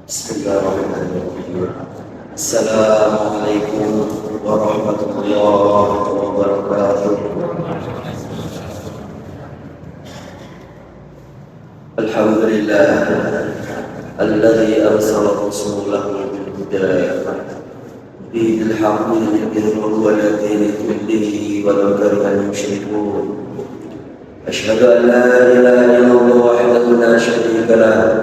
Bismillahirrahmanirrahim. Assalamualaikum warahmatullahi wabarakatuh. Alhamdulillah alladzi arsala rasulahu bil huda dinil haqqi liyudhhirahu 'ala dini kullihi walau karihal musyrikun. Asyhadu an la ilaha illallah wahdahu la syarika lahu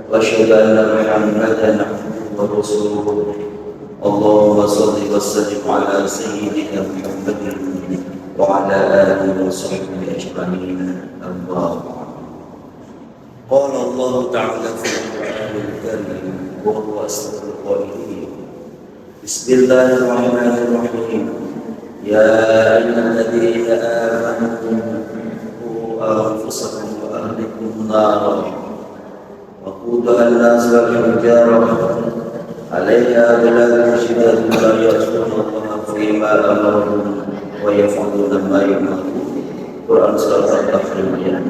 wa asyhadu anna Muhammadan 'abduhu wa rasuluh. Allahumma shalli wa sallim 'ala sayyidina Muhammadin wa 'ala alihi wa sahbihi ajma'in. Amma ba'd. Qala Allah ta'ala fil Qur'anil Karim wa huwa asdaqul qa'ilin. Bismillahirrahmanirrahim. Ya ayyuhalladzina amanu qu anfusakum wa ahlikum naran وقودها الناس والحجارة عليها بلاد شداد لا يعصون الله فيما أمرهم ويفعلون ما يؤمرون. Quran Surat Al-Tahrim ayat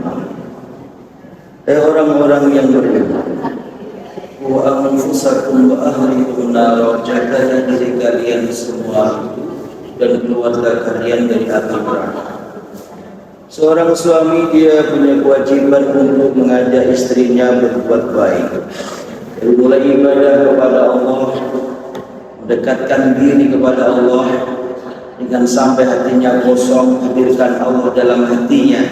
6. Orang-orang yang beriman, wa anfusakum wa ahlikum nar, jagalah diri kalian semua dan keluarga kalian dari api neraka. Seorang suami dia punya kewajiban untuk mengajak istrinya berbuat baik, dari mulai ibadah kepada Allah, mendekatkan diri kepada Allah dengan sampai hatinya kosong, hadirkan Allah dalam hatinya,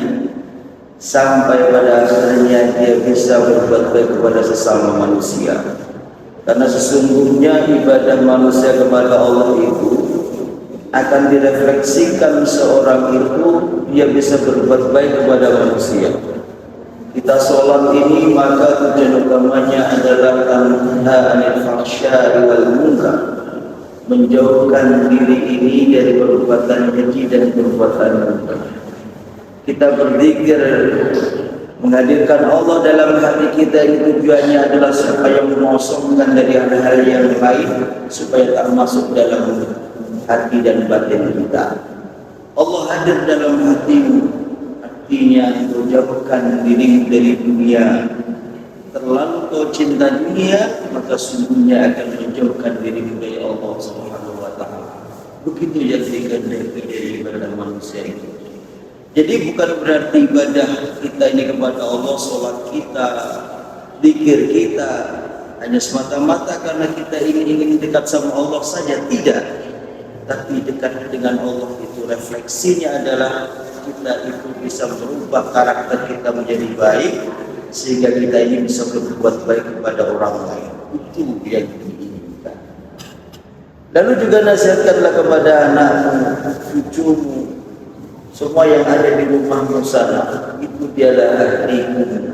sampai pada akhirnya dia bisa berbuat baik kepada sesama manusia. Karena sesungguhnya ibadah manusia kepada Allah itu akan direfleksikan seorang itu dia bisa berbuat baik kepada manusia. Kita sholat ini maka tujuan utamanya adalah tanha anil fahsya'i wal munkar, menjauhkan diri ini dari perbuatan keji dan perbuatan munkar. Kita berzikir, menghadirkan Allah dalam hati kita, ini tujuannya adalah supaya mengosongkan dari hal-hal yang lain, supaya tak masuk dalam hati dan batin kita. Allah hadir dalam hatimu, artinya kau jauhkan dirimu dari dunia. Terlalu kau cinta dunia, maka sungguhnya akan menjauhkan dirimu dari Allah Subhanahu wa Ta'ala. Begitu yang dikehendaki dari ibadah manusia itu. Jadi bukan berarti ibadah kita ini kepada Allah, sholat kita, zikir kita hanya semata-mata karena kita ingin dekat sama Allah saja, tidak. Tapi dekat dengan Allah itu refleksinya adalah kita itu bisa merubah karakter kita menjadi baik, sehingga kita ini bisa berbuat baik kepada orang lain. Itu yang diinginkan. Lalu juga nasihatkanlah kepada anakmu, cucumu, semua yang ada di rumahmu sana, itu dialah ahlimu,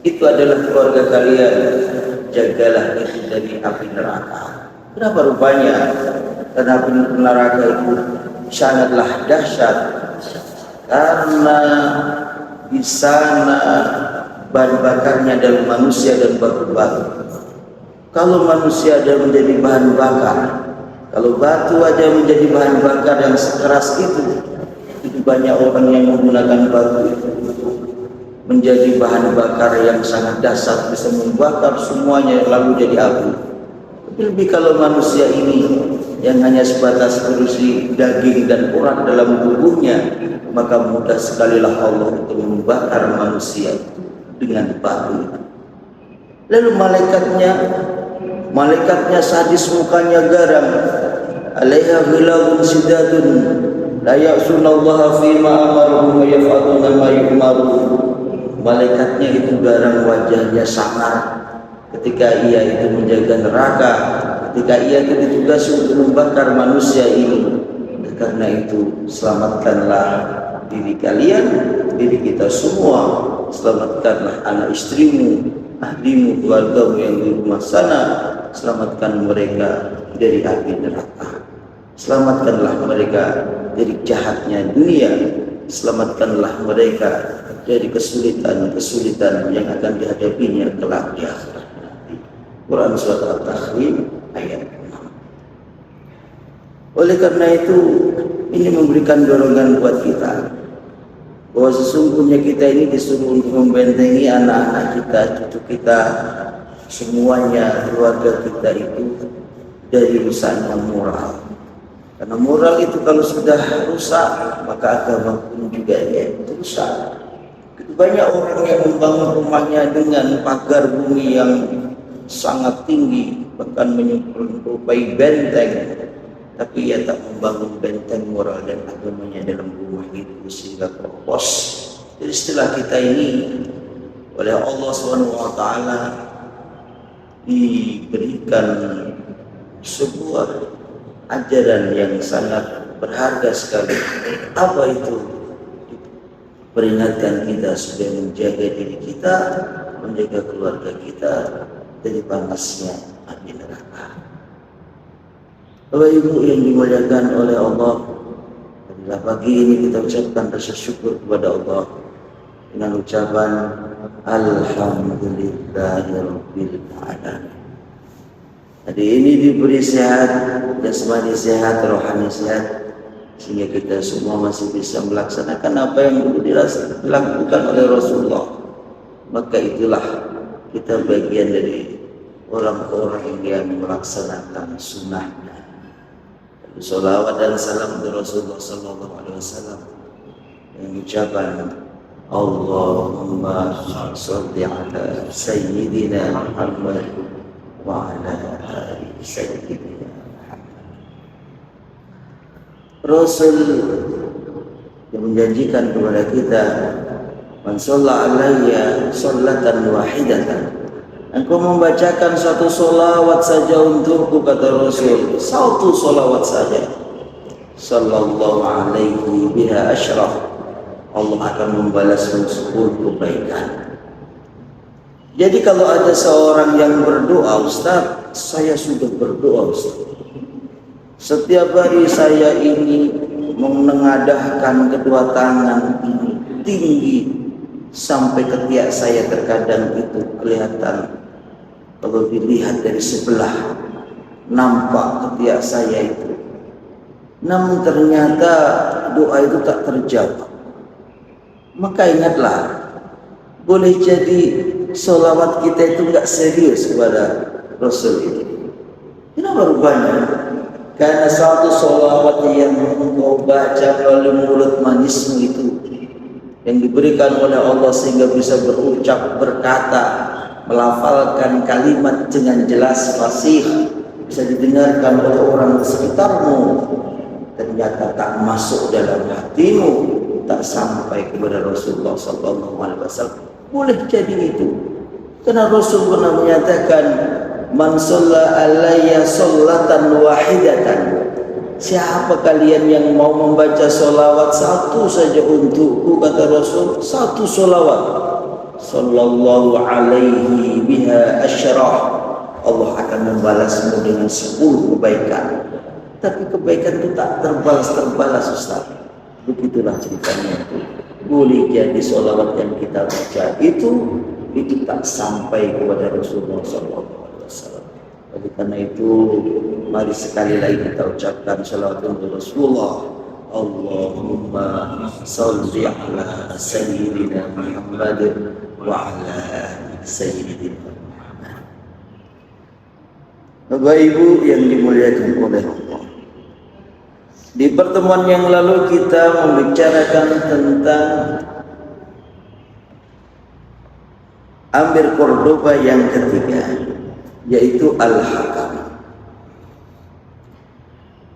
itu adalah keluarga kalian. Jagalah itu dari api neraka. Kenapa rupanya? Karena api neraka itu sangatlah dahsyat, karena di sana bahan bakarnya adalah manusia dan batu-batu. Kalau manusia ada menjadi bahan bakar, kalau batu aja menjadi bahan bakar yang sekeras itu banyak orang yang menggunakan batu itu menjadi bahan bakar yang sangat dahsyat, bisa membakar semuanya lalu jadi api. Lebih kalau manusia ini yang hanya sebatas berusi daging dan urat dalam tubuhnya, maka mudah sekali lah Allah itu membakar manusia itu dengan batu. Lalu malaikatnya sadis, mukanya garam, alaiha ghilabun sidadun la ya'sunallaha fima amaruhum wa yaf'aluna ma yu'marun. Malaikatnya itu garam, wajahnya sangar ketika ia itu menjaga neraka, ketika ia itu ditugasi untuk membakar manusia ini. Karena itu selamatkanlah diri kalian, diri kita semua, selamatkanlah anak istrimu, ahlimu, keluargamu yang di rumah sana, selamatkan mereka dari api neraka, selamatkanlah mereka dari jahatnya dunia, selamatkanlah mereka dari kesulitan-kesulitan yang akan dihadapinya kelak di akhirat. Quran Surat Al-Tahrim ayat 6. Oleh karena itu, ini memberikan dorongan buat kita bahwa sesungguhnya kita ini disuruh untuk membentengi anak-anak kita, cucu kita semuanya keluarga kita itu dari rusaknya moral. Karena moral itu kalau sudah rusak, maka agama pun juga rusak. Banyak orang yang membangun rumahnya dengan pagar bumi yang sangat tinggi, bahkan menyerupai benteng, tapi ia tak membangun benteng moral dan agamanya dalam rumah itu sehingga keropos. Jadi setelah kita ini oleh Allah SWT diberikan sebuah ajaran yang sangat berharga sekali. Apa itu? Peringatkan kita supaya menjaga diri kita, menjaga keluarga kita dari panasnya api neraka. Bapak Ibu yang dimuliakan oleh Allah, pada pagi ini kita ucapkan rasa syukur kepada Allah dengan ucapan Alhamdulillahirabbil alamin. Hari ini diberi sehat, jasmani sehat, rohani sehat, sehingga kita semua masih bisa melaksanakan apa yang dulu dilakukan oleh Rasulullah. Maka itulah kita bagian dari orang-orang yang melaksanakan sunnahnya. Salawat dan salam dari Rasulullah Sallallahu Alaihi Wasallam yang ucapan Allahumma sholli ala Sayyidina Muhammad wa ala ali Sayyidina Muhammad. Rasul yang menjanjikan kepada kita, man shalla alayya sholatan wahidatan, engkau membacakan satu solawat saja untukku, kata Rasul, satu solawat saja, sallallahu alaihi biha asyraf, Allah akan membalasmu 10 kebaikan. Jadi kalau ada seorang yang berdoa, Ustaz, saya sudah berdoa, Ustaz, setiap hari saya ini menengadahkan kedua tangan ini tinggi sampai ketiak saya terkadang itu kelihatan, kalau dilihat dari sebelah nampak ketiak saya itu. Namun ternyata doa itu tak terjawab. Maka ingatlah, boleh jadi sholawat kita itu enggak serius kepada Rasul itu. Kenapa rupanya? Karena satu sholawat yang engkau baca melalui mulut manismu itu, yang diberikan oleh Allah sehingga bisa berucap, berkata, melafalkan kalimat dengan jelas, fasih, bisa didengarkan oleh orang di sekitarmu, ternyata tak masuk dalam hatimu, tak sampai kepada Rasulullah SAW. Boleh jadi itu, karena Rasul pernah menyatakan, man shalla alayya sholatan wahidatan, siapa kalian yang mau membaca sholawat satu saja untukku, kata Rasul, satu sholawat, sallallahu alaihi biha asyrah, Allah akan membalasmu dengan 10 kebaikan. Tapi kebaikan itu tak terbalas, Ustaz. Begitulah ceritanya itu. Boleh jadi sholawat yang kita baca itu tak sampai kepada Rasulullah SAW. Oleh karena itu, mari sekali lagi kita ucapkan sholawat untuk Rasulullah. Allahumma sholli ala Sayyidina Muhammad wa ala ali Sayyidina Muhammad. Bapak Ibu yang dimuliakan oleh Allah, di pertemuan yang lalu kita membicarakan tentang Amir Cordoba yang ketiga, yaitu Al-Hakam.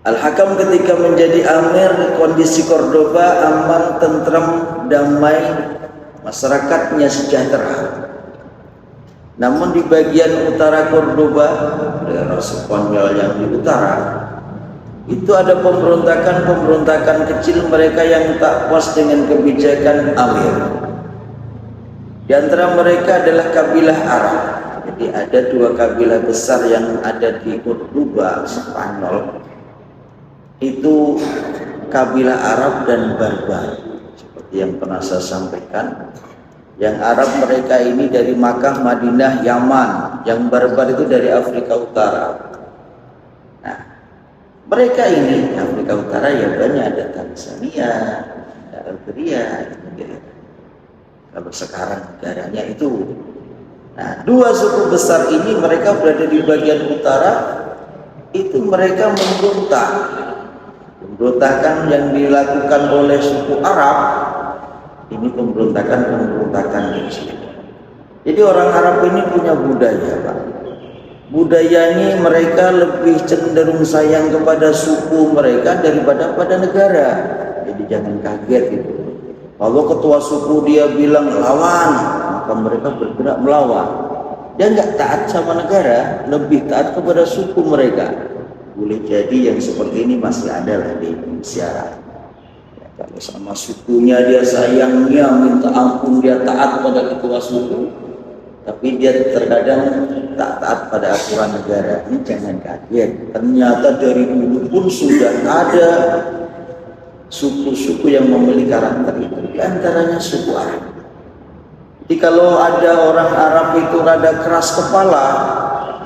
Al-Hakam ketika menjadi amir, kondisi Cordoba aman, tentram, damai, masyarakatnya sejahtera. Namun di bagian utara Cordoba, daerah Spanyol yang di utara, itu ada pemberontakan kecil mereka yang tak puas dengan kebijakan amir. Di antara mereka adalah kabilah Arab. Jadi ada 2 kabilah besar yang ada di Cordoba, Spanyol. Itu kabilah Arab dan Barbar. Seperti yang pernah saya sampaikan, yang Arab mereka ini dari Makkah, Madinah, Yaman. Yang Barbar itu dari Afrika Utara. Nah, mereka ini Afrika Utara ya banyak, ada Tanzania, ada Algeria, gitu. Kalau sekarang negaranya itu. Nah, dua suku besar ini mereka berada di bagian utara, itu mereka memberontak. Pemberontakan yang dilakukan oleh suku Arab ini pemberontakan kecil. Jadi orang Arab ini punya budaya, Pak. Budayanya mereka lebih cenderung sayang kepada suku mereka daripada pada negara. Jadi jangan kaget gitu. Kalau ketua suku dia bilang lawan, maka mereka bergerak melawan. Dia nggak taat sama negara, lebih taat kepada suku mereka. Boleh jadi yang seperti ini masih ada lah di Indonesia. Ya, kalau sama sukunya dia sayangnya minta ampun, dia taat pada ketua suku, tapi dia terkadang tak taat pada aturan negara. Ini jangan kaget. Ternyata dari dulu pun sudah ada suku-suku yang memiliki karakter itu, di antaranya suku Arab. Jadi kalau ada orang Arab itu rada keras kepala,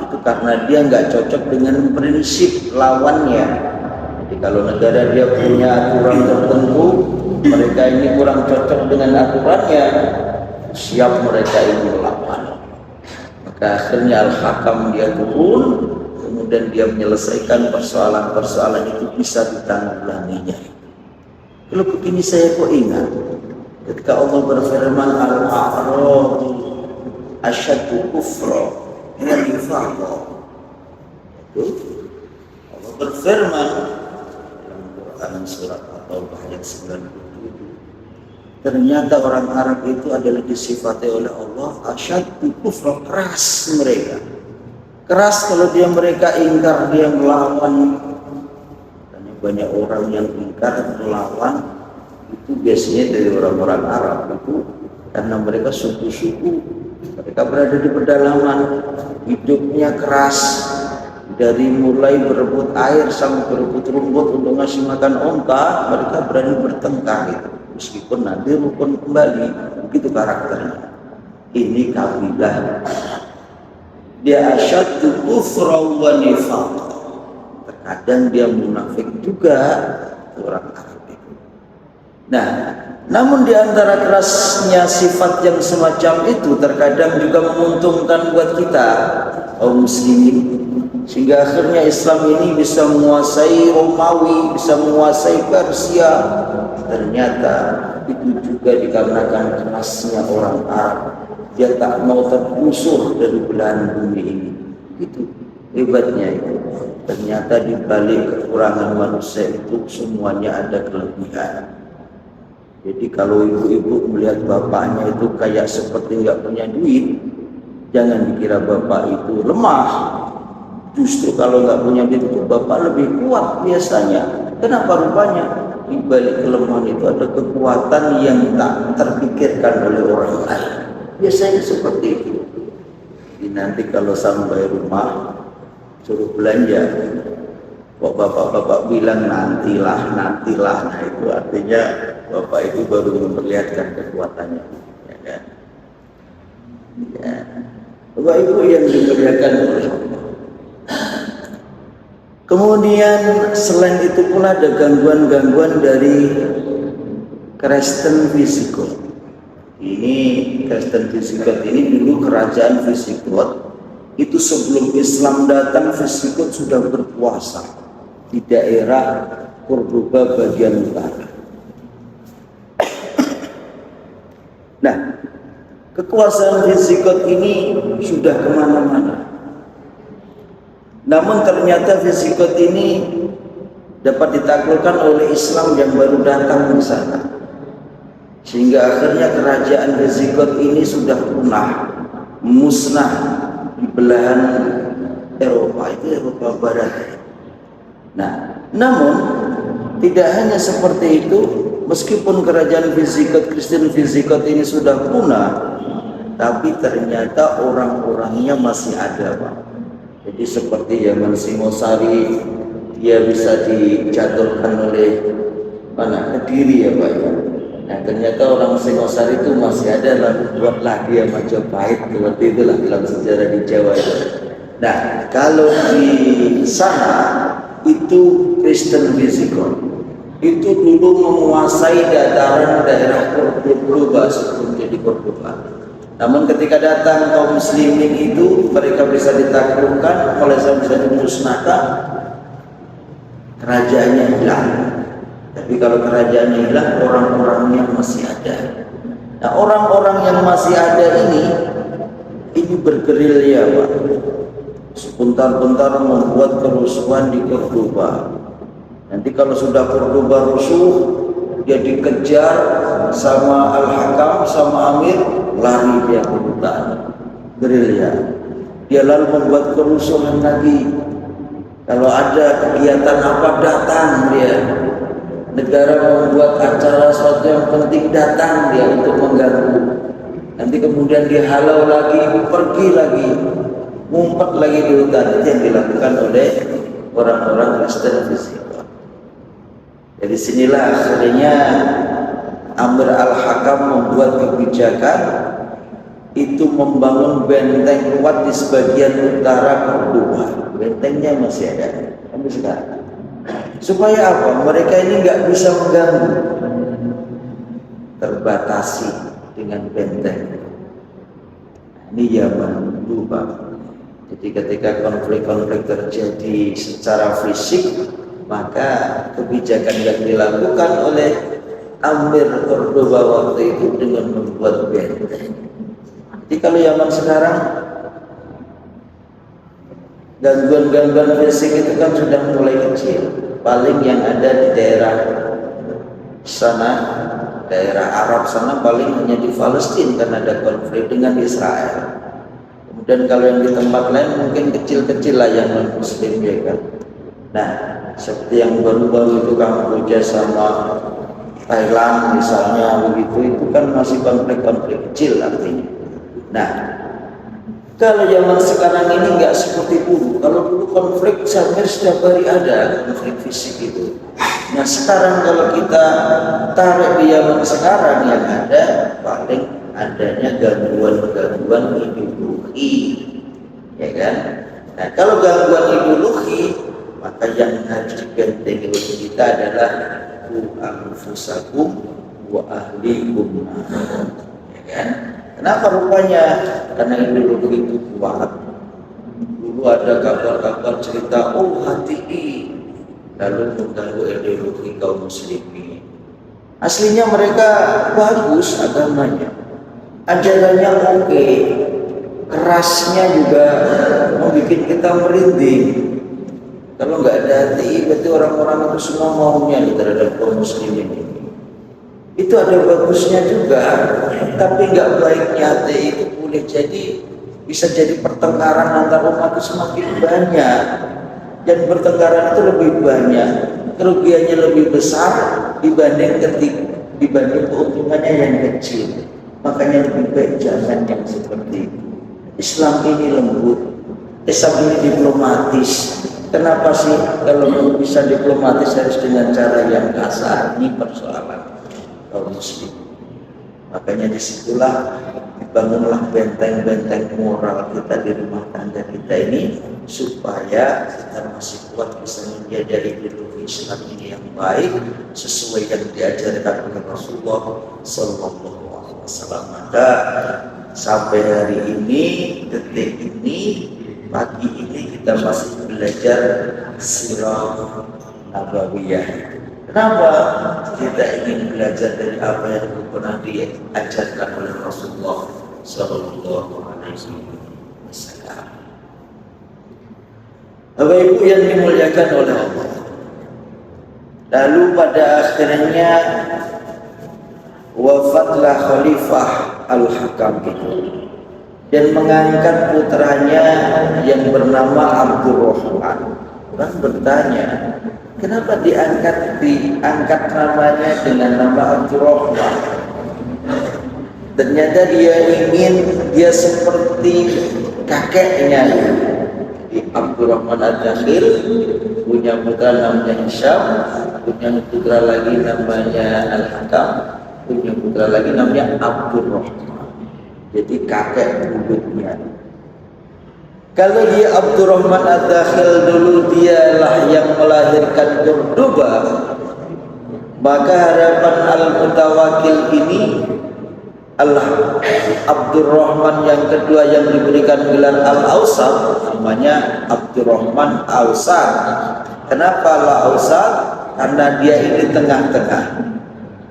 itu karena dia nggak cocok dengan prinsip lawannya. Jadi kalau negara dia punya aturan tertentu, mereka ini kurang cocok dengan aturannya, siap mereka ini melawan. Maka akhirnya Al-Hakam dia turun, kemudian dia menyelesaikan persoalan-persoalan itu bisa ditanggulanginya. Kalau begini saya kok ingat ketika Allah berfirman Al-A'rabu asyaddu kufra wa nifaqa. Allah berfirman dalam Quran surat At-Taubah ayat 97, ternyata orang Arab itu adalah disifati oleh Allah asyaddu kufra, keras mereka. Keras kalau mereka ingkar, dia melawan. Banyak orang yang ingkar melawan itu biasanya dari orang-orang Arab itu karena mereka suku-suku, mereka berada di pedalaman, hidupnya keras, dari mulai berebut air sampai berebut rumput untuk ngasih makan onta, mereka berani bertengkar itu, meskipun nanti rukun kembali. Begitu karakternya. Ini kabilah dia asyaddu kufra wa nifaq. Kadang dia munafik juga orang Arab itu. Nah, namun di antara kerasnya sifat yang semacam itu terkadang juga menguntungkan buat kita kaum muslimin, sehingga akhirnya Islam ini bisa menguasai Romawi, bisa menguasai Persia. Ternyata itu juga dikarenakan kerasnya orang Arab. Dia tak mau tergusur dari belahan bumi ini. Itu hebatnya itu. Ternyata di balik kekurangan manusia itu semuanya ada kelebihan. Jadi kalau ibu-ibu melihat bapaknya itu kayak seperti nggak punya duit, jangan dikira bapak itu lemah. Justru kalau nggak punya duit itu bapak lebih kuat biasanya. Kenapa rupanya? Di balik kelemahan itu ada kekuatan yang tak terpikirkan oleh orang lain. Biasanya seperti itu. Jadi nanti kalau sampai rumah suruh belanja, kok bapak-bapak bilang nantilah. Nah itu artinya bapak itu baru memperlihatkan kekuatannya, ya kan? Ya. Bapak ibu yang dimuliakan oleh Allah. Kemudian selain itu pula ada gangguan-gangguan dari Kristen Visigot. Ini Kristen Visigot ini dulu kerajaan Visigot. Itu sebelum Islam datang, Visigot sudah berkuasa di daerah Cordoba bagian utara. Nah, kekuasaan Visigot ini sudah kemana-mana. Namun ternyata Visigot ini dapat ditaklukkan oleh Islam yang baru datang di sana. Sehingga akhirnya kerajaan Visigot ini sudah punah, musnah di belahan Eropa, itu Eropa Barat. Nah, namun tidak hanya seperti itu, meskipun kerajaan Visigot, Kristen Visigot ini sudah punah, tapi ternyata orang-orangnya masih ada, Pak. Jadi seperti zaman Singosari, dia bisa dijatuhkan oleh Kediri ya Pak ya. Nah ternyata orang Singosari itu masih ada, lalu buatlah dia Majapahit, seperti itulah dalam sejarah di Jawa itu. Nah kalau di sana itu Kristen Visigot itu dulu menguasai dataran daerah Cordoba sebelum jadi Cordoba. Namun ketika datang kaum muslimin itu, mereka bisa ditaklukkan, Khalazan bisa dimusnahkan, kerajaannya hilang. Tapi kalau kerajaannya hilang, orang-orangnya masih ada. Nah, orang-orang yang masih ada ini bergerilya, Pak. Sebentar-bentar membuat kerusuhan di Cordoba. Nanti kalau sudah Cordoba rusuh, dia dikejar sama Al-Hakam, sama Amir, lari dia ke hutan, gerilya. Dia lalu membuat kerusuhan lagi. Kalau ada kegiatan apa, datang dia. Negara membuat acara sesuatu yang penting, datang dia untuk mengganggu. Nanti kemudian dihalau lagi, pergi lagi, ngumpet lagi di hutan. Itu yang dilakukan oleh orang-orang Kristen di situ. Jadi sinilah akhirnya Amir Al-Hakam membuat kebijakan itu membangun benteng kuat di sebagian utara Cordoba. Bentengnya masih ada sampai sekarang. Supaya apa? Mereka ini nggak bisa mengganggu, terbatasi dengan benteng. Ini zaman dulu, Pak. Jadi ketika konflik-konflik terjadi secara fisik, maka kebijakan yang dilakukan oleh Amir Cordoba waktu itu dengan membuat benteng. Jadi kalau zaman sekarang, gangguan-gangguan fisik itu kan sudah mulai kecil. Paling yang ada di daerah sana, daerah Arab sana, paling hanya di Palestina karena ada konflik dengan Israel. Kemudian kalau yang di tempat lain mungkin kecil-kecil lah yang non-muslim, ya kan. Nah, seperti yang baru-baru itu Kamboja sama Thailand misalnya begitu, itu kan masih konflik-konflik kecil artinya. Nah, kalau zaman sekarang ini nggak seperti dulu. Kalau dulu konflik hampir setiap hari ada konflik fisik itu. Nah sekarang kalau kita tarik di zaman sekarang, yang ada paling adanya gangguan-gangguan ideologi, ya kan? Nah kalau gangguan ideologi, maka yang harus dibentengi oleh kita adalah ku anfusakum wa ahlikum, ya kan? Kenapa rupanya? Karena ideologi itu kuat. Dulu ada kabar-kabar cerita, oh HTI, lalu mengganggu ideologi kaum muslimin. Aslinya mereka bagus agamanya, ajarannya oke, kerasnya juga membuat kita merinding. Kalau nggak ada HTI, berarti orang-orang itu semua maunya terhadap kaum muslimin ini. Itu ada bagusnya juga, tapi nggak baiknya HTI itu boleh jadi bisa jadi pertengkaran antar umat itu semakin banyak, dan pertengkaran itu lebih banyak, kerugiannya lebih besar dibanding keuntungannya yang kecil. Makanya lebih baik jangan yang seperti itu. Islam ini lembut, Islam ini diplomatis. Kenapa sih kalau bisa diplomatis harus dengan cara yang kasar? Ini persoalan kaum muslim. Makanya disitulah dibangunlah benteng-benteng moral kita di rumah tangga kita ini, supaya kita masih kuat bisa menjaga ideologi Islam ini yang baik sesuai yang diajarkan oleh Rasulullah Sallallahu Alaihi Wasallam. Maka sampai hari ini, detik ini, pagi ini kita masih belajar sirah nabawiyah. Kenapa? Kita ingin belajar dari apa yang pernah diajarkan oleh Rasulullah Sallallahu Alaihi Wasallam. Bapak Ibu yang dimuliakan oleh Allah. Lalu pada akhirnya wafatlah Khalifah Al-Hakam itu, dan mengangkat putranya yang bernama Abdurrahman. Orang bertanya, kenapa diangkat namanya dengan nama Abdurrahman? Ternyata dia seperti kakeknya. Abdurrahman Ad-Dakhil punya putra namanya Hisham, punya putra lagi namanya Al-Hakam, punya putra lagi namanya Abdurrahman. Jadi kakek buyutnya. Kalau dia Abdurrahman Ad-Dakhil dulu dialah yang melahirkan Cordoba, maka harapan Al-Mutawakkil ini Allah Abdurrahman yang kedua yang diberikan gelar Al-Awsat namanya Abdurrahman Awsat. Kenapa Al-Awsat? Karena dia ini tengah-tengah.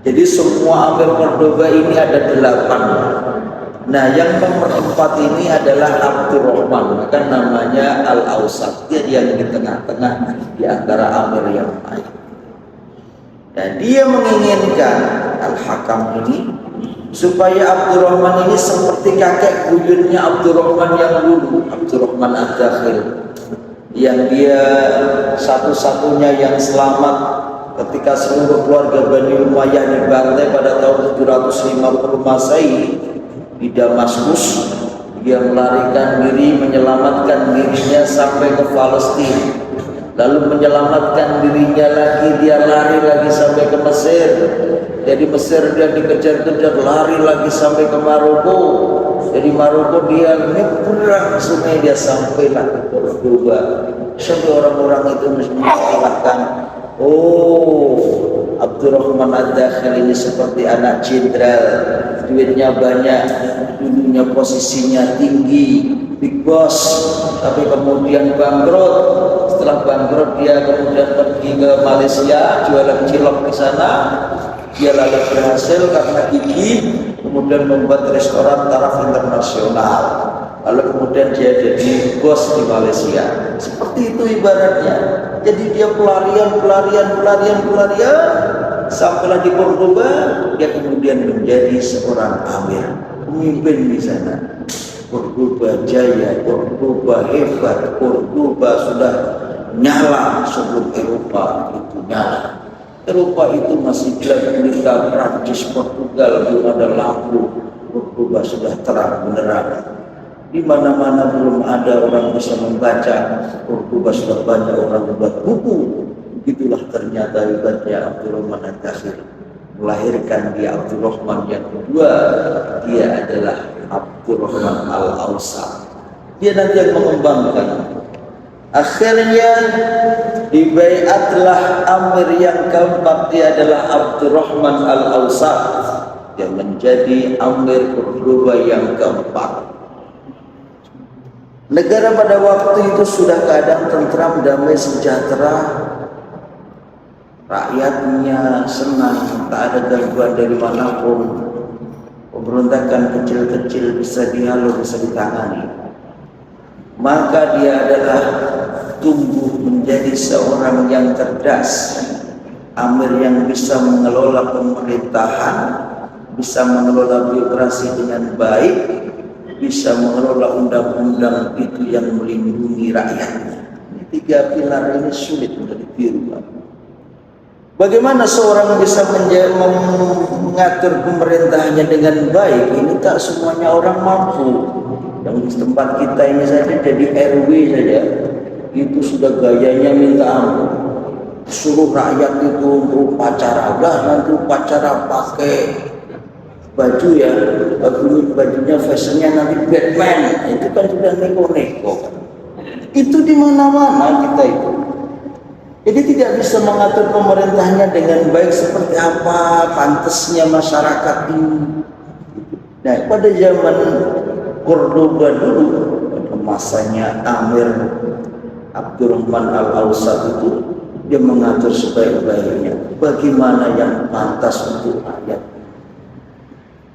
Jadi semua Amir Cordoba ini ada 8. Nah, yang nomor 4 ini adalah Abdurrahman, maka namanya Al-Awsat. Dia yang di tengah-tengah di antara Amir yang lain. Dan dia menginginkan Al-Hakam ini supaya Abdurrahman ini seperti kakek buyutnya Abdurrahman yang dulu, Abdurrahman Ad-Dakhil, yang dia satu-satunya yang selamat ketika seluruh keluarga Bani Umayyah dibantai pada tahun 750 Masehi di Damaskus. Dia melarikan diri, menyelamatkan dirinya sampai ke Palestina, lalu menyelamatkan dirinya lagi, dia lari lagi sampai ke Mesir. Jadi Mesir dia dikejar-kejar, lari lagi sampai ke Maroko. Jadi Maroko dia nyebrang sungai, dia sampailah ke Cordoba. Sampai orang-orang itu mengatakan, oh, Abdurrahman Ad-Dakhil ini seperti anak jenderal, duitnya banyak, dulunya posisinya tinggi, big boss, tapi kemudian bangkrut. Setelah bangkrut dia kemudian pergi ke Malaysia, jualan cilok di sana. Dia lalu berhasil karena gigih, kemudian membuat restoran taraf internasional. Lalu kemudian dia jadi bos di Malaysia. Seperti itu ibaratnya. Jadi dia pelarian, sampailah di Cordoba, dia kemudian menjadi seorang amir, pemimpin di sana. Cordoba jaya, Cordoba hebat, Cordoba sudah nyala sebelum Eropa itu nyala. Eropa itu masih gelap gulita, Prancis, Portugal belum ada lampu. Cordoba sudah terang benderang. Di mana-mana belum ada orang bisa membaca. Cordoba sudah banyak orang membuat buku. Begitulah ternyata hebatnya Abdurrahman Ad-Dakhil. Melahirkan dia Abdurrahman yang kedua, dia adalah Abdurrahman Al-Awsat. Dia nanti yang mengembangkan. Akhirnya dibaiatlah Amir yang keempat, dia adalah Abdurrahman Al-Awsat yang menjadi Amir Cordoba yang keempat. Negara pada waktu itu sudah keadaan tentram, damai, sejahtera, rakyatnya senang, tak ada gangguan dari manapun. Pemberontakan kecil-kecil bisa dihalau, bisa ditangani. Maka dia adalah tumbuh menjadi seorang yang cerdas, amir yang bisa mengelola pemerintahan, bisa mengelola birokrasi dengan baik, bisa mengelola undang-undang itu yang melindungi rakyatnya. Ini 3 pilar ini sulit untuk ditiru. Bagaimana seorang bisa mengatur pemerintahannya dengan baik? Ini tak semuanya orang mampu. Yang di tempat kita ini saja jadi RW saja, itu sudah gayanya minta ampun. Suruh rakyat itu untuk upacara, nanti upacara pakai baju ya, bajunya fashionnya nanti Batman, itu kan sudah neko-neko. Itu di mana-mana kita itu. Jadi tidak bisa mengatur pemerintahnya dengan baik seperti apa pantasnya masyarakat ini. Nah, pada zaman Cordoba dulu, pada masanya Amir Abdurrahman Al-Awsat itu, dia mengatur sebaik-baiknya bagaimana yang pantas untuk rakyat.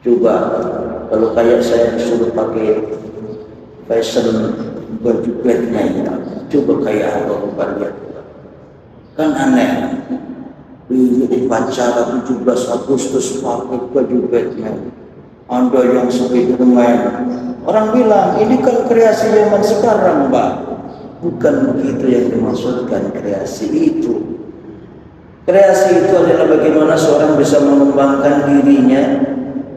Coba kalau kayak saya disuruh pakai fashion baju Batman, coba kayak apa kalian? Kan aneh. Ini upacara 17 Agustus pakai baju Batman. Anda yang Spiderman. Orang bilang ini kan kreasi zaman sekarang, Mbak. Bukan begitu yang dimaksudkan kreasi itu. Kreasi itu adalah bagaimana seorang bisa mengembangkan dirinya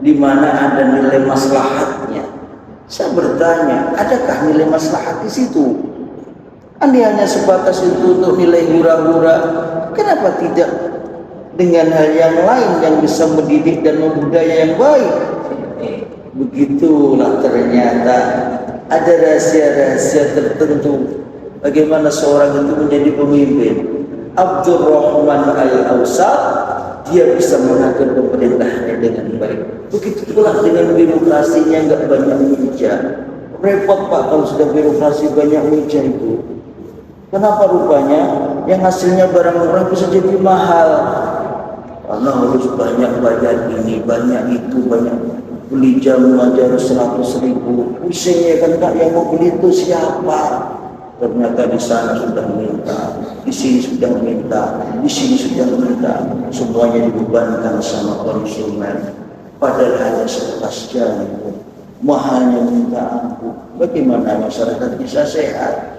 di mana ada nilai maslahatnya. Saya bertanya, adakah nilai maslahat di situ? Anda hanya sebatas itu untuk nilai hura-hura. Kenapa tidak dengan hal yang lain yang bisa mendidik dan membudaya yang baik? Begitulah ternyata ada rahasia-rahasia tertentu bagaimana seorang itu menjadi pemimpin. Abdurrahman Al-Awsat dia bisa mengatur pemerintahnya dengan baik. Begitu pula dengan birokrasinya, nggak banyak meja. Repot Pak kalau sudah birokrasi banyak meja itu. Kenapa rupanya yang hasilnya barang murah bisa jadi mahal? Karena harus banyak bayar ini, banyak itu, banyak beli jamu aja harus 100.000. Pusingnya kan Kak, yang mau beli itu siapa? Ternyata di sana sudah minta, di sini sudah minta, di sini sudah minta. Semuanya dibebankan sama konsumen. Padahal hanya sebatas jamu, mahalnya minta ampun. Bagaimana masyarakat bisa sehat?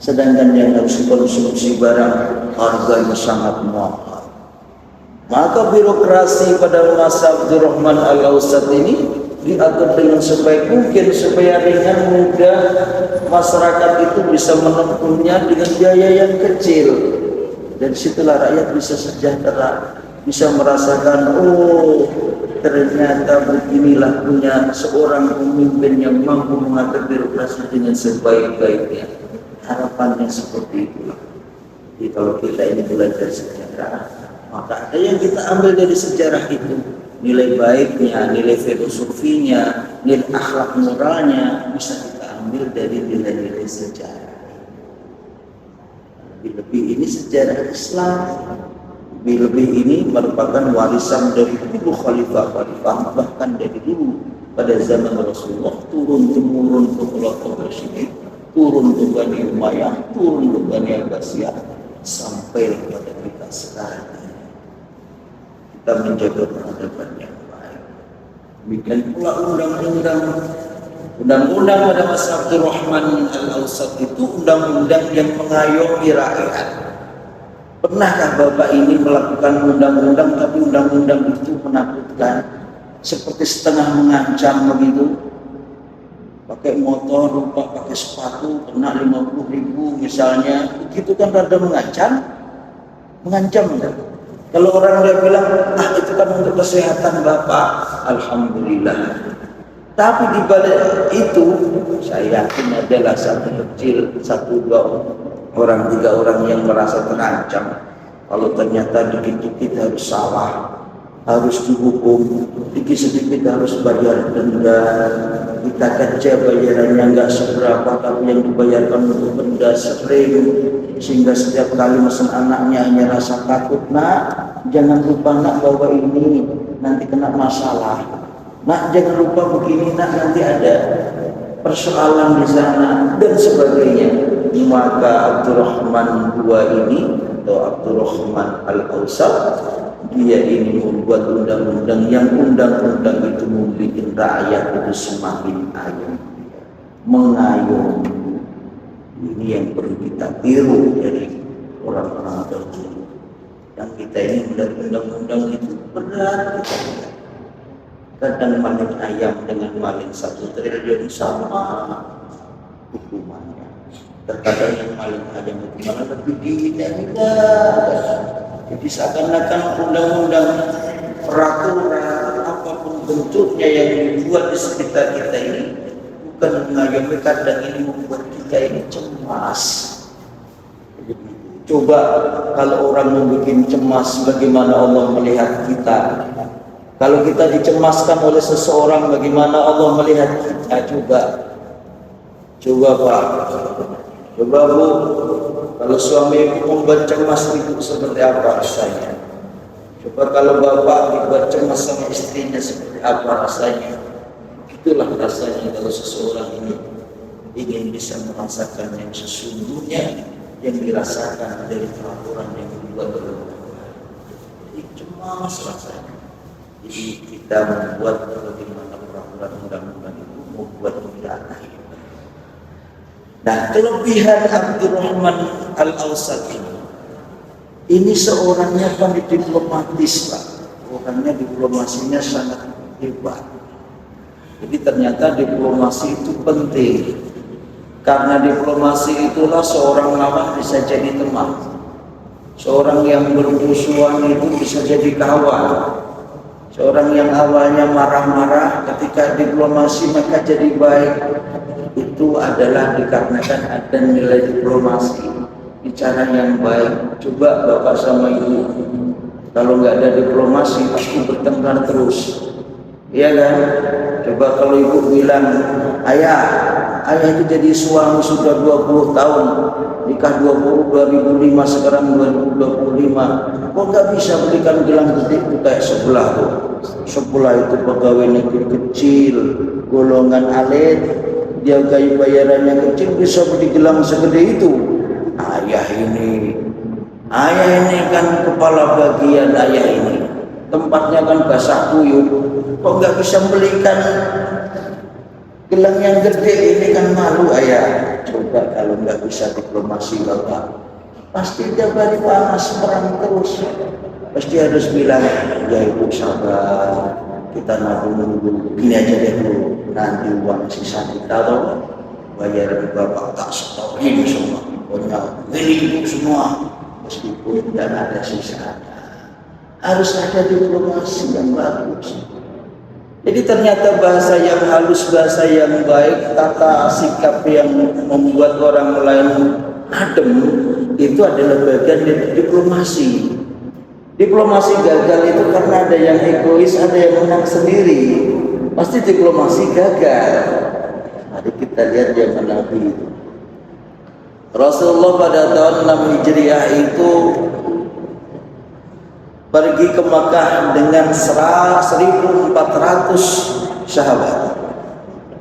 Sedangkan yang harus dikonsumsi barang harganya sangat mahal. Maka birokrasi pada masa Abdurrahman Al-Awsat ini diatur dengan sebaik mungkin supaya ringan, mudah, masyarakat itu bisa menempuhnya dengan biaya yang kecil. Dan situlah rakyat bisa sejahtera, bisa merasakan, oh ternyata beginilah punya seorang pemimpin yang mampu mengatur birokrasi dengan sebaik-baiknya. Harapannya seperti itu. Jadi kalau kita ini belajar sejarah, maka ada yang kita ambil dari sejarah itu, nilai baiknya, nilai filosofinya, nilai akhlak moralnya bisa kita ambil dari nilai-nilai sejarah. Lebih-lebih ini sejarah Islam, lebih-lebih ini merupakan warisan dari dulu khalifah-khalifah, bahkan dari dulu pada zaman Rasulullah turun-temurun ke Khulafaur Rasyidin, turun ke Bani Umayyah, turun ke Bani Abbasiyah, sampai kepada kita sekarang. Kita menjaga peradaban yang baik. Demikian pula undang-undang pada masa Abdurrahman Al-Awsat itu undang-undang yang mengayomi rakyat. Pernahkah Bapak ini melakukan undang-undang tapi undang-undang itu menakutkan, seperti setengah mengancam begitu? Pakai motor, lupa pakai sepatu, kena 50.000 misalnya, itu kan rada mengancam kan? Kalau orang dia bilang, itu kan untuk kesehatan Bapak, alhamdulillah. Tapi di balik itu, saya yakin adalah satu kecil, 1-2 orang, 3 orang yang merasa terancam. Kalau ternyata dikit-dikit harus salah, harus dihukum, sedikit-sedikit harus bayar denda. Kita kerja bayarannya nggak seberapa, tapi yang dibayarkan untuk benda sering, sehingga setiap kali mesen anaknya hanya rasa takut. Nak, jangan lupa nak bawa ini, nanti kena masalah. Nak, jangan lupa begini nak, nanti ada persoalan di sana dan sebagainya. Maka Abdurrahman II ini atau Abdurrahman Al-Awsat, dia ini membuat undang-undang yang undang-undang itu membuat rakyat itu semakin ayam, mengayomi. Ini yang perlu kita tiru dari orang-orang dahulu. Yang kita ini melihat undang-undang itu berat kita lihat. Kadang maling ayam dengan maling 1 triliun sama hukumannya. Terkadang yang maling ayam itu malah lebih dihina-hina. Jadi seakan-akan undang-undang, peraturan, apapun bentuknya yang dibuat di sekitar kita ini bukan mengayomi, kadang ini membuat kita ini cemas. Coba kalau orang membuat cemas, bagaimana Allah melihat kita? Kalau kita dicemaskan oleh seseorang, bagaimana Allah melihat kita? Coba Pak, coba Bu, kalau suami ibu membuat cemas itu seperti apa rasanya? Coba kalau bapak dibuat cemas sama istrinya, seperti apa rasanya? Itulah rasanya kalau seseorang ini ingin bisa merasakan yang sesungguhnya yang dirasakan dari peraturan yang dibuat oleh Allah. Jadi cemas rasanya. Jadi kita membuat bagaimana peraturan undang-undang itu membuat kita akhir. Nah, kelebihan Abdurrahman Al-Awsat ini seorangnya pandai diplomatis Pak. Orangnya diplomasinya sangat hebat. Jadi ternyata diplomasi itu penting. Karena diplomasi itulah seorang lawan bisa jadi teman. Seorang yang bermusuhan itu bisa jadi kawan. Seorang yang awalnya marah-marah ketika diplomasi maka jadi baik. Itu adalah dikarenakan ada nilai diplomasi, bicara yang baik. Coba Bapak sama Ibu Kalau nggak ada diplomasi pasti bertengkar terus. Iya kan? Coba kalau ibu bilang, ayah itu jadi suami sudah 20 tahun, nikah 2005, sekarang 2025, kok nggak bisa belikan gelang gede itu kayak sebelah tuh. Sebelah itu pegawai negeri kecil, golongan alit, dia gaya bayarannya kecil, bisa beli gelang segede itu. Ayah ini kan kepala bagian, ayah ini tempatnya kan basah kuyup, kok nggak bisa belikan gelang yang gede ini, kan malu ayah. Coba kalau nggak bisa diplomasi bapak, pasti tiap hari panas perang terus. Pasti harus bilang, ya ibu sabar, kita nabung dulu, gini aja deh dulu, nanti uang sisa kita loh bayar ke bapak tak setokin semua, pokoknya milik semua, meskipun tidak ada sisanya. Harus ada diplomasi yang bagus. Jadi ternyata bahasa yang halus, bahasa yang baik, tata sikap yang membuat orang lain adem, itu adalah bagian dari diplomasi. Diplomasi gagal itu karena ada yang egois, ada yang menang sendiri. Pasti diplomasi gagal. Mari kita lihat zaman Nabi itu. Rasulullah pada tahun 6 Hijriah itu pergi ke Makkah dengan 1.400 sahabat.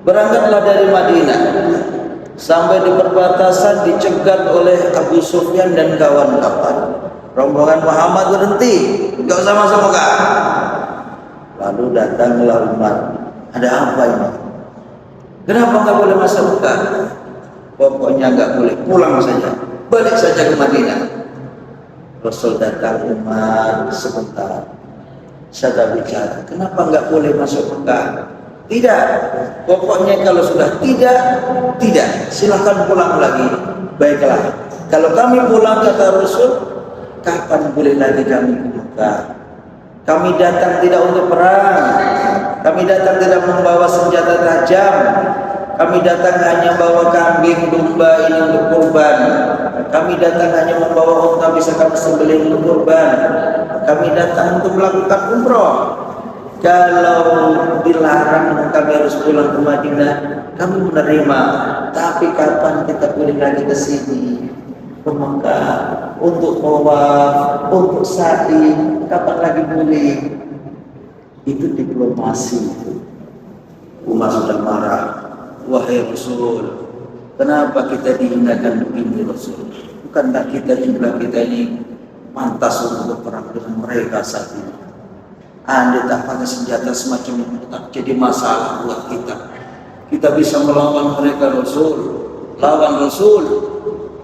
Berangkatlah dari Madinah, sampai di perbatasan dicegat oleh Abu Sufyan dan kawan-kawan. Rombongan Muhammad berhenti, nggak usah masuk Makkah. Lalu datanglah Umar, ada apa ini? Kenapa nggak boleh masuk Makkah? Pokoknya nggak boleh, pulang saja, balik saja ke Madinah. Rasul datang, Umar sebentar, saya bicara, kenapa nggak boleh masuk Mekah? Tidak, pokoknya kalau sudah tidak, silakan pulang lagi. Baiklah, kalau kami pulang, kata Rasul, kapan boleh lagi kami ke Mekah? Kami datang tidak untuk perang, kami datang tidak membawa senjata tajam, kami datang hanya bawa kambing, domba ini untuk kurban. Kami datang hanya membawa unta bisa kami sembelih untuk kurban. Kami datang untuk melakukan umroh. Kalau dilarang kami harus pulang ke Madinah, kami menerima. Tapi kapan kita boleh lagi ke sini, ke Mekah, untuk tawaf, untuk sa'i, kapan lagi boleh? Itu diplomasi. Umar sudah marah. Wahai Rasul, kenapa kita dihinakan begini Rasul? Bukankah kita ini pantas untuk berperang dengan mereka saat ini? Andai tak pakai senjata semacam itu tak jadi masalah buat kita. Kita bisa melawan mereka Rasul. Lawan Rasul.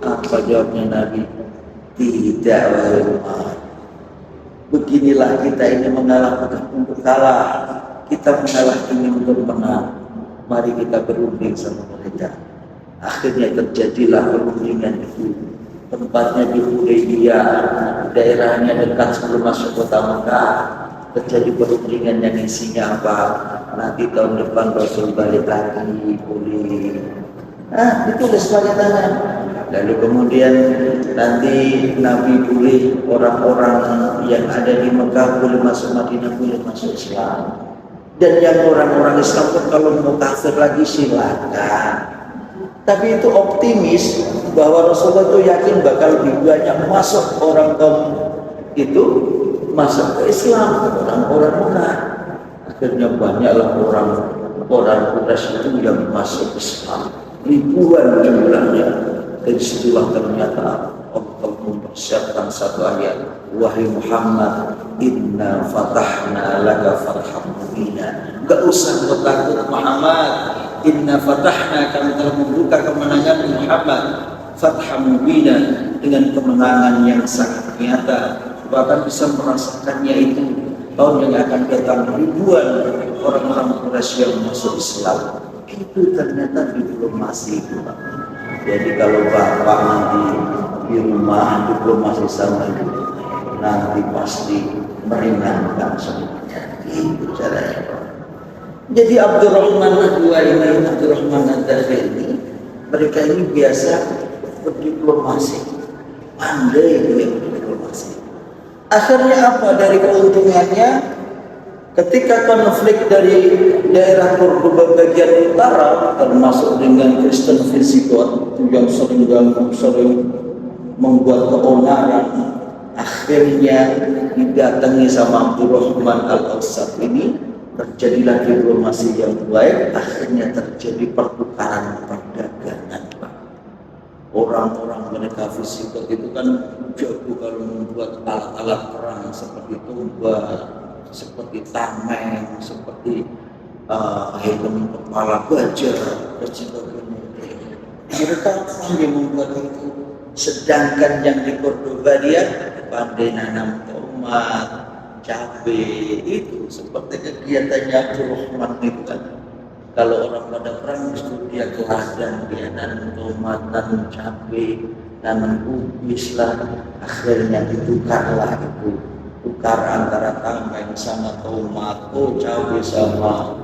Apa jawabnya Nabi? Tidak wahai Umar. Beginilah kita ini mengalah bukan untuk kalah. Kita mengalah ini untuk menang. Mari kita berunding sama mereka. Akhirnya terjadilah perundingan itu. Tempatnya di Hudaybiyah, daerahnya dekat sebelum masuk kota Mekah. Terjadi perundingan yang isinya apa? Nanti tahun depan Rasul balik lagi boleh. Ditulis pakai tangan. Lalu kemudian nanti Nabi boleh, orang-orang yang ada di Mekah boleh masuk Madinah, boleh masuk Islam. Dan yang orang-orang Islam pun kalau mau kafir lagi silakan. Tapi itu optimis bahwa Rasulullah itu yakin bakal lebih banyak masuk orang kaum itu masuk ke Islam, orang-orang Mekah. Akhirnya banyaklah orang Quraisy itu yang masuk Islam, ribuan jumlahnya. Dan situlah ternyata Allah mempersiapkan satu ayat, wahai Muhammad, inna fatahna laka fatham mubina. Gak usah kau takut Muhammad, inna fatahna, kami telah membuka kemenangan Muhammad, fatham mubina, dengan kemenangan yang sangat nyata. Bahkan bisa merasakannya itu tahun yang akan datang, ribuan orang-orang Quraisy yang masuk Islam. Itu ternyata diplomasi itu. Jadi kalau bapak nanti di rumah diplomasi sama ibu, nanti pasti meringankan semuanya. Itu caranya. Jadi Abdurrahman Ad-Dakhil ini, mereka ini biasa berdiplomasi, pandai dia berdiplomasi. Akhirnya apa dari keuntungannya? Ketika konflik dari daerah Cordoba bagian utara, termasuk dengan Kristen Visigoth yang sering ganggu, sering membuat keonaran, akhirnya didatangi sama Abdurrahman Al-Awsat ini, terjadilah diplomasi yang baik, akhirnya terjadi pertukaran perdagangan. Orang-orang mereka Visigoth itu kan jago kalau membuat alat-alat perang seperti tombak, seperti tameng, seperti helm kepala baja dan sebagainya. Mereka pandai membuat itu. Sedangkan yang di Cordoba dia pandai nanam tomat, cabai, itu seperti kegiatannya Abdurrahman itu kan. Kalau orang pada perang itu dia ke ladang, dia nanam tomat, nanam cabai, nanam kubis lah. Akhirnya ditukarlah itu. Tukar antara tameng sama tomat, cabai sama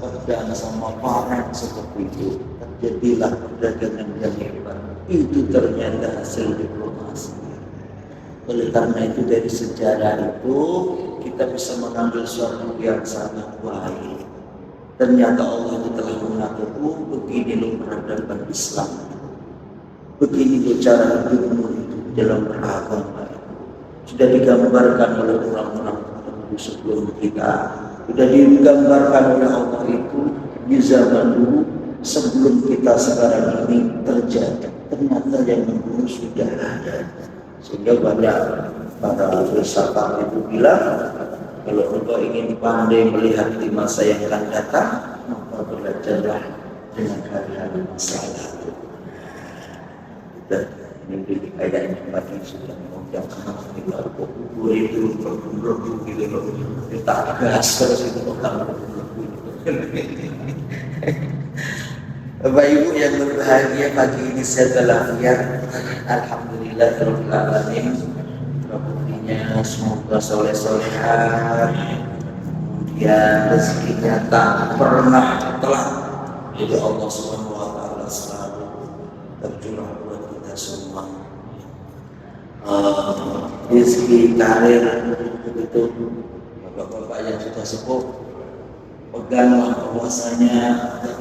pedang sama parang, seperti itu. Terjadilah perdagangan yang hebat. Itu ternyata hasil diplomasi. Oleh karena itu dari sejarah itu kita bisa mengambil suatu yang sangat baik. Ternyata Allah telah mengatur, begini loh peradaban Islam, begini loh cara hidupmu itu dalam beragama. Sudah digambarkan oleh orang-orang terdahulu sebelum kita, sudah digambarkan oleh Allah itu di zaman dulu sebelum kita sekarang ini terjadi. Ternyata yang dulu sudah ada, sehingga banyak para filsafat itu bilang kalau engkau ingin pandai melihat di masa yang akan datang, maka belajarlah dengan hari-hari masa lalu. Ini kayaknya pagi sudah yang kita kubur itu berbulan gitu loh, kita gas terus itu orang Bapak Ibu yang berbahagia, pagi ini saya telah lihat, alhamdulillah rabbil alamin, buktinya semoga soleh-solehan, kemudian rezekinya tak pernah telat. Jadi Allah Subhanahu wa taala selalu tercurah buat kita semua. Rezeki karir begitu, bapak-bapak yang sudah sepuh, peganglah bahwasanya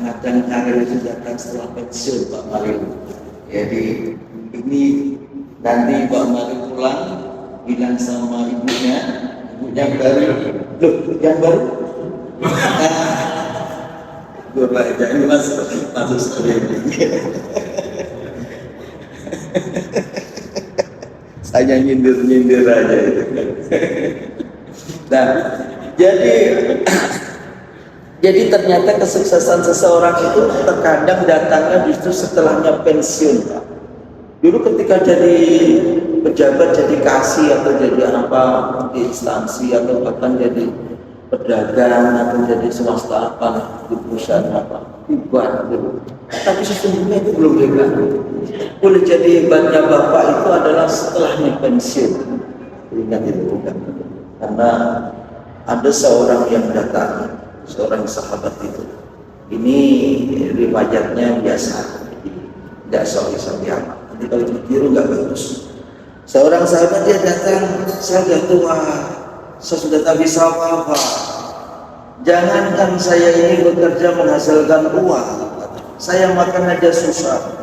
kadang karir itu datang setelah pensiun Pak Mari. Jadi ini nanti Pak Mari pulang bilang sama ibunya baru, loh yang baru, gue baca ini masuk sekali. Saya nyindir aja itu. Nah, jadi ternyata kesuksesan seseorang itu terkadang datangnya justru setelahnya pensiun, Pak. Dulu ketika jadi pejabat, jadi kasih atau jadi apa di instansi atau bahkan jadi pedagang atau jadi swasta apa di perusahaan apa, hebat dulu. Tapi sesungguhnya itu belum hebat. Boleh jadi hebatnya Bapak itu adalah setelahnya pensiun. Ingat itu bukan? Karena ada seorang yang datang, seorang sahabat itu. Ini riwayatnya biasa, tidak sorry amat. Nanti kalau ditiru nggak bagus. Seorang sahabat dia datang, saya sudah tua, saya sudah tak bisa apa-apa. Jangankan saya ini bekerja menghasilkan uang, saya makan aja susah.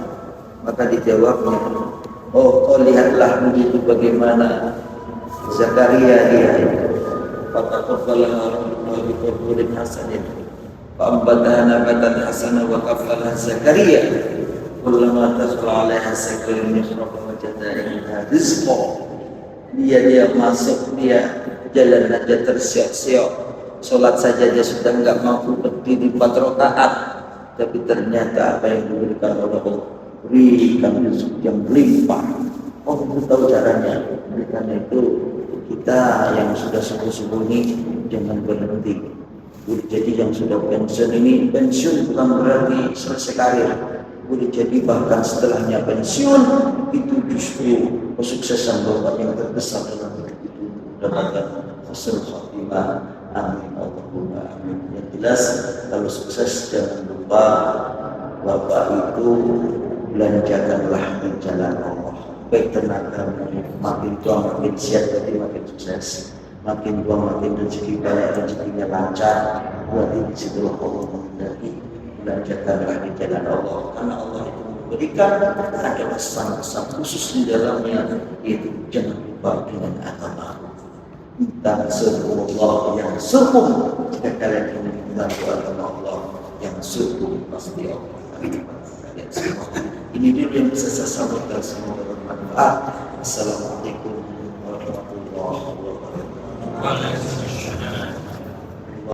Maka dijawabnya, oh lihatlah begitu bagaimana Zakaria dia. Fataqabbalah Rabbuna biqabulin hasanin fa ambataha nabatan hasanan wa kafalaha Zakaria kullama tasla 'alaiha Zakaria yusrafu wajada indaha rizqa. Dia masuk, dia jalan aja tersiok-siok, sholat saja dia sudah enggak mampu berdiri 4 rakaat, tapi ternyata apa yang diberikan oleh Allah, berikan rezeki yang berlimpah. Oh, itu tahu caranya. Karena itu kita yang sudah sepuh-sepuh ini jangan berhenti. Jadi yang sudah pensiun ini, pensiun bukan berarti selesai karir. Boleh jadi bahkan setelahnya pensiun itu justru kesuksesan Bapak yang terbesar dalam hidup itu, dapatkan husnul khatimah. Amin Allahumma amin. Yang jelas kalau sukses jangan lupa Bapak itu belanjakanlah di jalan Allah. baik tenagamu, makin tua makin siap berarti makin sukses, makin tua makin rezeki banyak, rezekinya lancar, berarti di situ Allah menghendaki belanjakanlah di jalan Allah, karena Allah itu memberikan ada pesan-pesan khusus di dalamnya, yaitu jangan lupa dengan agama. Tansurullah yang surkum, jika kalian ingin membantu agama Allah yang surkum, pasti Allah akan membantu kalian semua. Ini dulu yang bisa saya sampaikan, semoga bermanfaat. Assalamualaikum warahmatullahi wabarakatuh.